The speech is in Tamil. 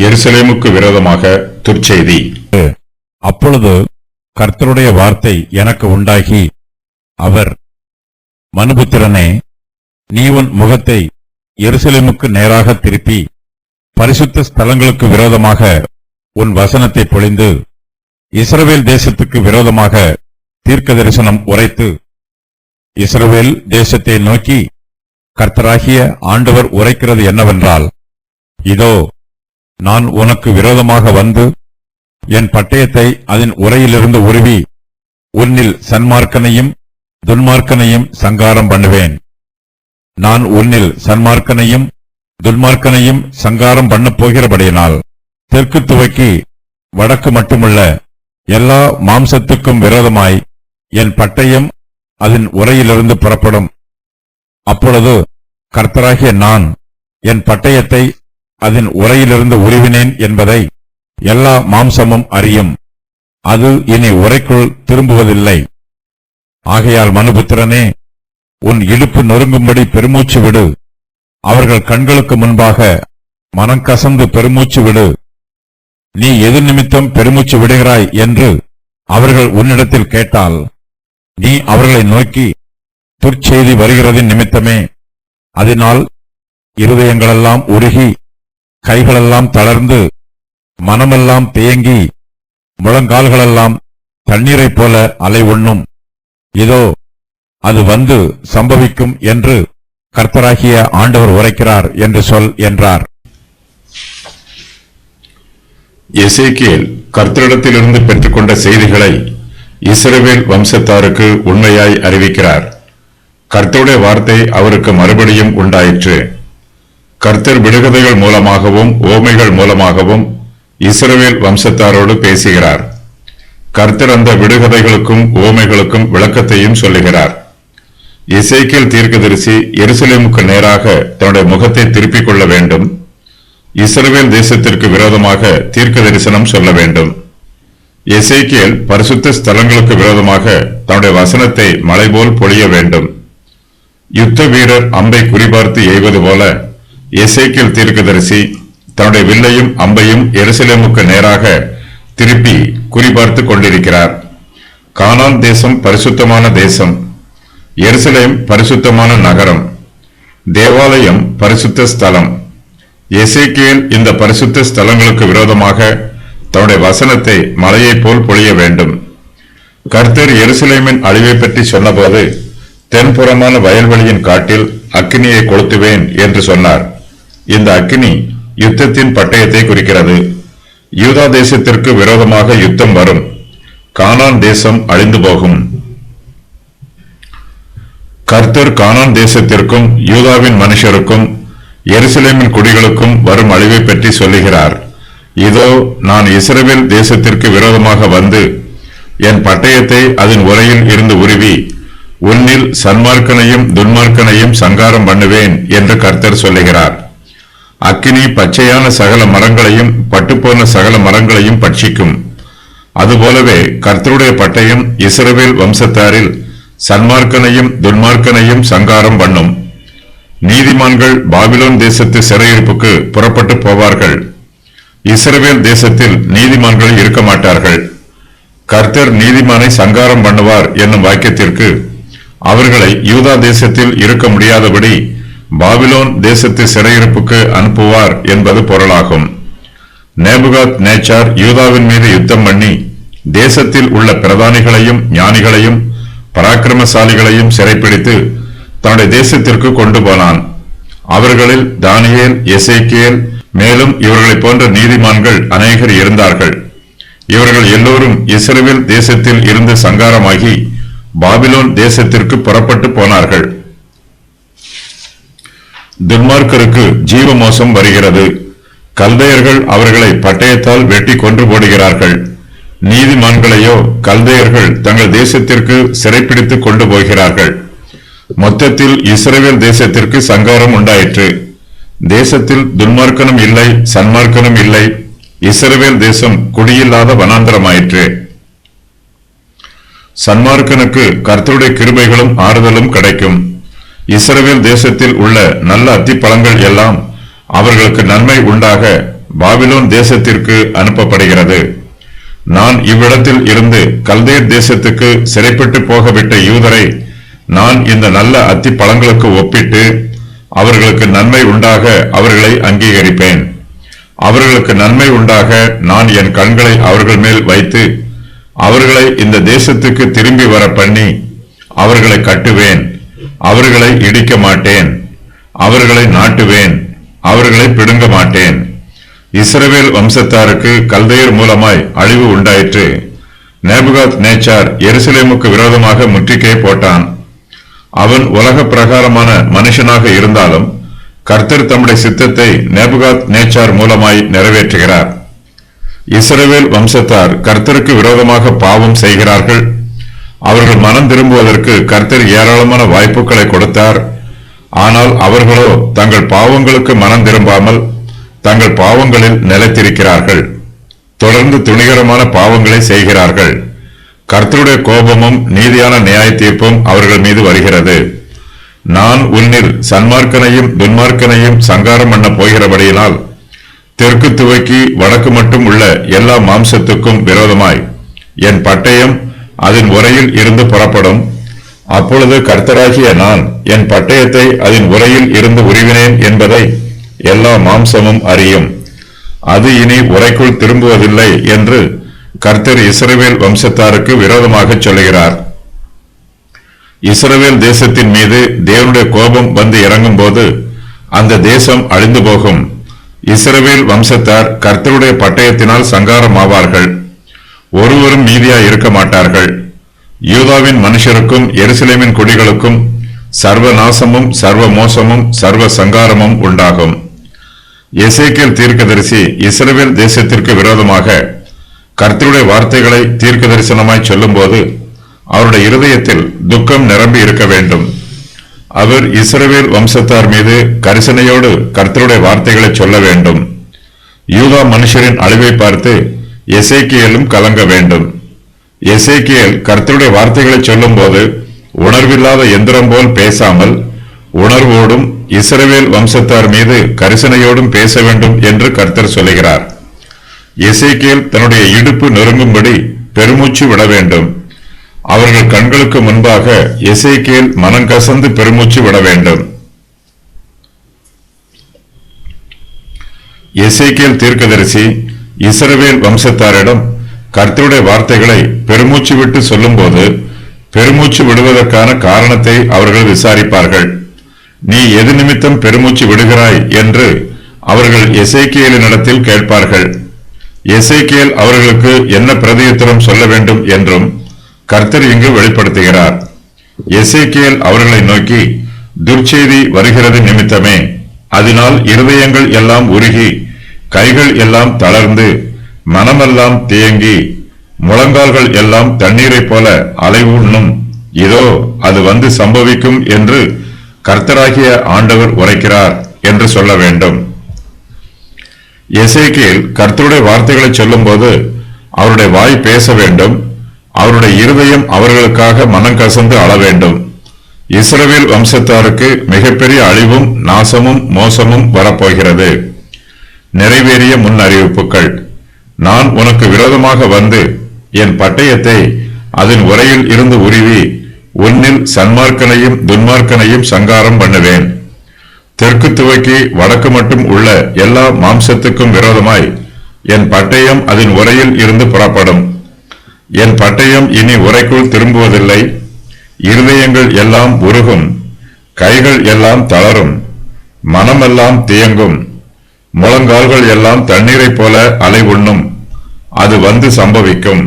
எருசலேமுக்கு விரோதமாக துர்ச்செய்தி. அப்பொழுது கர்த்தருடைய வார்த்தை எனக்கு உண்டாகி, அவர், மனுபுத்திரனே, நீ உன் முகத்தை எருசலேமுக்கு நேராக திருப்பி பரிசுத்த ஸ்தலங்களுக்கு விரோதமாக உன் வசனத்தை பொழிந்து இஸ்ரவேல் தேசத்துக்கு விரோதமாக தீர்க்க தரிசனம் உரைத்து, இஸ்ரவேல் தேசத்தை நோக்கி கர்த்தராகிய ஆண்டவர் உரைக்கிறது என்னவென்றால், இதோ நான் உனக்கு விரோதமாக வந்து என் பட்டயத்தை அதன் உரையிலிருந்து உருவி உன்னில் சன்மார்க்கனையும் துன்மார்க்கனையும் சங்காரம் பண்ணுவேன். நான் உன்னில் சன்மார்க்கனையும் துன்மார்க்கனையும் சங்காரம் பண்ணப் போகிறபடியினால் தெற்கு துவக்கி வடக்கு மட்டுமல்ல எல்லா மாம்சத்துக்கும் விரோதமாய் என் பட்டயம் அதன் உரையிலிருந்து புறப்படும். அப்பொழுது கர்த்தராகிய நான் என் பட்டயத்தை அதன் உரையிலிருந்து உருவினேன் என்பதை எல்லா மாம்சமும் அறியும். அது இனி உரைக்குள் திரும்புவதில்லை. ஆகையால் மனுபுத்திரனே, உன் இடுப்பு நொறுங்கும்படி பெருமூச்சு விடு. அவர்கள் கண்களுக்கு முன்பாக மனங்கசந்து பெருமூச்சு விடு. நீ எது நிமித்தம் பெருமூச்சு விடுகிறாய் என்று அவர்கள் உன்னிடத்தில் கேட்டால், நீ அவர்களை நோக்கி, துர்ச்செய்தி வருகிறதின் நிமித்தமே, அதனால் இருதயங்களெல்லாம் உருகி கைகளெல்லாம் தளர்ந்து மனமெல்லாம் தேங்கி முழங்கால்களெல்லாம் தண்ணீரைப் போல அலை உண்ணும். இதோ அது வந்து சம்பவிக்கும் என்று கர்த்தராகிய ஆண்டவர் உரைக்கிறார் என்று சொல் என்றார். எசேக்கியேல் கர்த்தரிடத்திலிருந்து பெற்றுக்கொண்ட செய்திகளை இஸ்ரவேல் வம்சத்தாருக்கு உண்மையாய் அறிவிக்கிறார். கர்த்தருடைய வார்த்தை அவருக்கு மறுபடியும் உண்டாயிற்று. கர்த்தர் விடுகதைகள் மூலமாகவும் ஓமைகள் மூலமாகவும் இஸ்ரவேல் வம்சத்தாரோடு பேசுகிறார். கர்த்தர் அந்த விடுகதைகளுக்கும் ஓமைகளுக்கும் விளக்கத்தையும் சொல்லுகிறார். எசேக்கியேல் தீர்க்கதரிசி எருசலேமுக்கு நேராக தன்னுடைய முகத்தை திருப்பிக் கொள்ள வேண்டும். இஸ்ரவேல் தேசத்திற்கு விரோதமாக தீர்க்க தரிசனம் சொல்ல வேண்டும். எசேக்கியேல் பரிசுத்த ஸ்தலங்களுக்கு விரோதமாக தன்னுடைய வசனத்தை மழை போல் பொழிய வேண்டும். யுத்த வீரர் அம்பை குறிபார்த்து எய்வது போல எசேக்கியேல் தீர்க்கதரிசி தன்னுடைய வில்லையும் அம்பையும் எருசலேமுக்கு நேராக திருப்பி குறிபார்த்து கொண்டிருக்கிறார். கானான் தேசம் பரிசுத்தமான தேசம். எருசலேம் பரிசுத்தமான நகரம். தேவாலயம் பரிசுத்த ஸ்தலம். எசேக்கியேல் இந்த பரிசுத்த ஸ்தலங்களுக்கு விரோதமாக தன்னுடைய வசனத்தை மலையைப் போல் பொழிய வேண்டும். கர்த்தர் எருசலேமின் அழிவை பற்றி சொன்னபோது, தென்புறமான வயல்வெளியின் காட்டில் அக்கினியை கொளுத்துவேன் என்று சொன்னார். இந்த அக்கினி யுத்தத்தின் பட்டயத்தை குறிக்கிறது. யூதா தேசத்திற்கு விரோதமாக யுத்தம் வரும். கானான் தேசம் அழிந்து போகும். கர்த்தர் கானான் தேசத்திற்கும் யூதாவின் மனுஷருக்கும் எருசலேமின் குடிகளுக்கும் வரும் அழிவை பற்றி சொல்லுகிறார். இதோ நான் இஸ்ரவேல் தேசத்திற்கு விரோதமாக வந்து என் பட்டயத்தை அதன் உரையில் இருந்து உருவி உன்னில் சன்மார்க்கனையும் துன்மார்க்கனையும் சங்காரம் பண்ணுவேன் என்று கர்த்தர் சொல்லுகிறார். அக்கினி பச்சையான சகல மரங்களையும் பட்டுப்போன சகல மரங்களையும் பட்சிக்கும். அதுபோலவே கர்த்தருடைய பட்டயம் இஸ்ரவேல் வம்சத்தாரில் சன்மார்க்கனையும் துன்மார்க்கனையும் சங்காரம் பண்ணும். நீதிமான்கள் பாபிலோன் தேசத்து சிறையிருப்புக்கு புறப்பட்டு போவார்கள். இஸ்ரவேல் தேசத்தில் நீதிமான்கள் இருக்க மாட்டார்கள். கர்த்தர் நீதிமானை சங்காரம் பண்ணுவார் என்னும் வாக்கியத்திற்கு அவர்களை யூதா தேசத்தில் இருக்க முடியாதபடி பாபிலோன் தேசத்து சிறையிருப்புக்கு அனுப்புவார் என்பது பொருளாகும். நேபுகாத் நேச்சார் யூதாவின் மீது யுத்தம் பண்ணி தேசத்தில் உள்ள பிரதானிகளையும் ஞானிகளையும் பராக்கிரமசாலிகளையும் சிறைப்பிடித்து தன்னுடைய தேசத்திற்கு கொண்டு போனான். அவர்களில் தானியேல், எசேக்கியேல், மேலும் இவர்களைப் போன்ற நீதிமான்கள் அநேகர் இருந்தார்கள். இவர்கள் எல்லோரும் இஸ்ரவேல் தேசத்தில் இருந்து சங்காரமாகி பாபிலோன் தேசத்திற்கு புறப்பட்டு போனார்கள். துன்மார்க்கருக்கு ஜீவ மோசம் வருகிறது. கல்தையர்கள் அவர்களை பட்டயத்தால் வெட்டி கொன்று போடுகிறார்கள். நீதிமான்களையோ கல்தையர்கள் தங்கள் தேசத்திற்கு சிறைப்பிடித்து கொண்டு போகிறார்கள். மொத்தத்தில் இஸ்ரவேல் தேசத்திற்கு சங்காரம் உண்டாயிற்று. தேசத்தில் துன்மார்க்கனும் இல்லை, சன்மார்க்கனும் இல்லை. இஸ்ரவேல் தேசம் குடியில்லாத வனாந்தரமாயிற்று. சன்மார்க்கனுக்கு கர்த்தருடைய கிருபைகளும் ஆறுதலும் கிடைக்கும். இஸ்ரவேல் தேசத்தில் உள்ள நல்ல அத்திப்பழங்கள் எல்லாம் அவர்களுக்கு நன்மை உண்டாக பாபிலோன் தேசத்திற்கு அனுப்பப்படுகிறது. நான் இவ்விடத்தில் இருந்து கல்தேர் தேசத்துக்கு சிறைப்பட்டு போகவிட்ட யூதரை நான் இந்த நல்ல அத்தி பழங்களுக்கு ஒப்பிட்டு அவர்களுக்கு நன்மை உண்டாக அவர்களை அங்கீகரிப்பேன். அவர்களுக்கு நன்மை உண்டாக நான் என் கண்களை அவர்கள் மேல் வைத்து அவர்களை இந்த தேசத்துக்கு திரும்பி வர பண்ணி அவர்களை கட்டுவேன். அவர்களை இடிக்க மாட்டேன். அவர்களை நாட்டுவேன். அவர்களை பிடுங்க மாட்டேன். இஸ்ரவேல் வம்சத்தாருக்கு கல்தேயர் மூலமாய் அழிவு உண்டாயிற்று. நேபுகாத் நேச்சார் எருசலேமுக்கு விரோதமாக முற்றுகை போட்டான். அவன் உலக பிரகாரமான மனுஷனாக இருந்தாலும் கர்த்தர் தம்முடைய சித்தத்தை நேபுகாத் நேச்சார் மூலமாய் நிறைவேற்றுகிறார். இஸ்ரவேல் வம்சத்தார் கர்த்தருக்கு விரோதமாக பாவம் செய்கிறார்கள். அவர்கள் மனம் திரும்புவதற்கு கர்த்தர் ஏராளமான வாய்ப்புகளை கொடுத்தார். ஆனால் அவர்களோ தங்கள் பாவங்களுக்கு மனம் திரும்பாமல் தங்கள் பாவங்களில் நிலைத்திருக்கிறார்கள். தொடர்ந்து துணிகரமான பாவங்களை செய்கிறார்கள். கர்த்தருடைய கோபமும் நீதியான நியாய தீர்ப்பும் அவர்கள் மீது வருகிறது. நான் உன்னில் சன்மார்க்கனையும் துன்மார்க்கனையும் சங்காரம் பண்ண போகிறபடியினால் தெற்கு துவக்கி வடக்கு மட்டும் உள்ள எல்லா மாம்சத்துக்கும் விரோதமாய் என் பட்டயம் அதன் உரையில் இருந்து புறப்படும். அப்பொழுது கர்த்தராகிய நான் என் பட்டயத்தை அதன் உரையில் இருந்து உருவினேன் என்பதை எல்லா மாம்சமும் அறியும். அது இனி உரைக்குள் திரும்புவதில்லை என்று கர்த்தர் இஸ்ரவேல் வம்சத்தாருக்கு விரோதமாக சொல்லுகிறார். இஸ்ரவேல் தேசத்தின் மீது தேவனுடைய கோபம் வந்து இறங்கும் போது அந்த தேசம் அழிந்து போகும். இஸ்ரவேல் வம்சத்தார் கர்த்தருடைய பட்டயத்தினால் சங்காரம் ஆவார்கள். ஒருவரும் மீதியாய் இருக்க மாட்டார்கள். யூதாவின் மனுஷருக்கும் எருசலேமின் குடிகளுக்கும் சர்வ நாசமும் சர்வ மோசமும் சர்வ சங்காரமும் உண்டாகும். எசேக்கியேல் தீர்க்கதரிசி இஸ்ரவேல் தேசத்திற்கு விரோதமாக கர்த்தருடைய வார்த்தைகளை தீர்க்க தரிசனமாய் சொல்லும் போது அவருடைய இருதயத்தில் துக்கம் நிரம்பி இருக்க வேண்டும். அவர் இஸ்ரவேல் வம்சத்தார் மீது கரிசனையோடு கர்த்தருடைய வார்த்தைகளை சொல்ல வேண்டும். யூதா மனுஷரின் அழிவை பார்த்து எசேக்கியேலும் கலங்க வேண்டும். எசேக்கியேல் கர்த்தருடைய வார்த்தைகளை சொல்லும் போது உணர்வில்லாத எந்திரம் போல் பேசாமல் உணர்வோடும் இஸ்ரவேல் வம்சத்தார் மீது கரிசனையோடும் பேச வேண்டும் என்று கர்த்தர் சொல்லுகிறார். எசேக்கியேல் தன்னுடைய இடுப்பு நெருங்கும்படி பெருமூச்சு விட வேண்டும். அவர்கள் கண்களுக்கு முன்பாக எசேக்கியேல் மனங்கசந்து பெருமூச்சு விட வேண்டும். எசேக்கியேல் தீர்க்கதரிசி இஸ்ரவேல் வம்சத்தாரிடம் கர்த்தருடைய வார்த்தைகளை பெருமூச்சு விட்டு சொல்லும்போது பெருமூச்சு விடுவதற்கான காரணத்தை அவர்கள் விசாரிப்பார்கள். நீ எது நிமித்தம் பெருமூச்சு விடுகிறாய் என்று அவர்கள் எசேக்கியேலினிடத்தில் கேட்பார்கள். எசேக்கியேல் அவர்களுக்கு என்ன பிரதியுத்தரம் சொல்ல வேண்டும் என்றும் கர்த்தர் இங்கு வெளிப்படுத்துகிறார். எசேக்கியேல் அவர்களை நோக்கி, துர்ச்செய்தி வருகிறது நிமித்தமே, அதனால் இருதயங்கள் எல்லாம் உருகி கைகள் எல்லாம் தளர்ந்து மனமெல்லாம் தேங்கி முழங்கால்கள் எல்லாம் தண்ணீரைப் போல அலைவுண்ணும். இதோ அது வந்து சம்பவிக்கும் என்று கர்த்தராகிய ஆண்டவர் உரைக்கிறார் என்று சொல்ல வேண்டும். எசேக்கியேல் கர்த்தருடைய வார்த்தைகளை சொல்லும் போது அவருடைய வாய் பேச வேண்டும். அவருடைய இருதயம் அவர்களுக்காக மனம் கசந்து அழ வேண்டும். இஸ்ரவேல் வம்சத்தாருக்கு மிகப்பெரிய அழிவும் நாசமும் மோசமும் வரப்போகிறது. நிறைவேறிய முன் அறிவிப்புகள். நான் உனக்கு விரோதமாக வந்து என் பட்டயத்தை அதன் உரையில் இருந்து உருவி உன்னில் சன்மார்க்கனையும் துன்மார்க்கனையும் சங்காரம் பண்ணுவேன். தெற்கு துவக்கி வடக்கு மட்டும் உள்ள எல்லா மாம்சத்துக்கும் விரோதமாய் என் பட்டயம் அதன் உரையில் இருந்து புறப்படும். என் பட்டயம் இனி உரைக்குள் திரும்புவதில்லை. இருதயங்கள் எல்லாம் உருகும், கைகள் எல்லாம் தளரும், மனமெல்லாம் தேங்கும், முழங்கால்கள் எல்லாம் தண்ணீரைப் போல அலை உண்ணும். அது வந்து சம்பவிக்கும்.